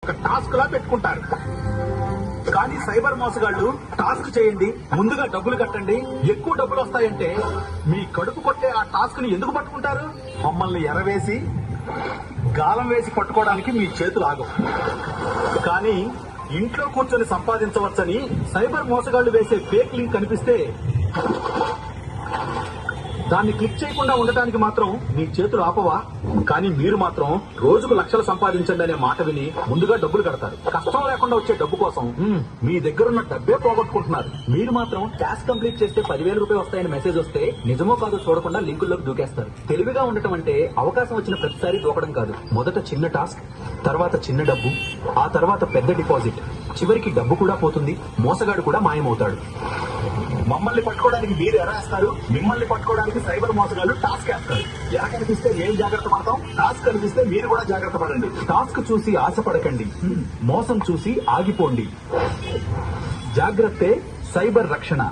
ఒక టాస్క్ లా పెట్టుకుంటారు. కానీ సైబర్ మోసగాళ్లు టాస్క్ చేయండి, ముందుగా డబ్బులు కట్టండి, ఎక్కువ డబ్బులు వస్తాయంటే మీ కడుపు కొట్టే ఆ టాస్క్ ని ఎందుకు పట్టుకుంటారు? మమ్మల్ని ఎరవేసి గాలం వేసి పట్టుకోవడానికి మీ చేతులు ఆగవు. కానీ ఇంట్లో కూర్చొని సంపాదించవచ్చని సైబర్ మోసగాళ్లు వేసే ఫేక్ లింక్ కనిపిస్తే దాన్ని క్లిక్ చేయకుండా ఉండటానికి మాత్రం మీ చేతులు ఆపవా? కానీ మీరు మాత్రం రోజుకు లక్షలు సంపాదించండి అనే మాట విని ముందుగా డబ్బులు కడతారు. కష్టం లేకుండా వచ్చే డబ్బు కోసం మీ దగ్గరున్న డబ్బే పోగొట్టుకుంటున్నారు. మీరు మాత్రం టాస్క్ కంప్లీట్ చేస్తే 10,000 రూపాయలు వస్తాయని మెసేజ్ వస్తే నిజమో కాదో చూడకుండా లింకుల్లోకి దూకేస్తారు. తెలివిగా ఉండటం అంటే అవకాశం వచ్చిన ప్రతిసారి దూకడం కాదు. మొదట చిన్న టాస్క్, తర్వాత చిన్న డబ్బు, ఆ తర్వాత పెద్ద డిపాజిట్, చివరికి డబ్బు కూడా పోతుంది, మోసగాడు కూడా మాయమవుతాడు. మమ్మల్ని పట్టుకోవడానికి మీరు ఎర వేస్తారు, మిమ్మల్ని పట్టుకోవడానికి సైబర్ మోసగాళ్ళు టాస్క్ వేస్తారు. ఎర కనిపిస్తే ఏం జాగ్రత్త పడతాం, టాస్క్ కనిపిస్తే మీరు కూడా జాగ్రత్త పడండి. టాస్క్ చూసి ఆశపడకండి, మోసం చూసి ఆగిపోండి. జాగ్రత్తే సైబర్ రక్షణ.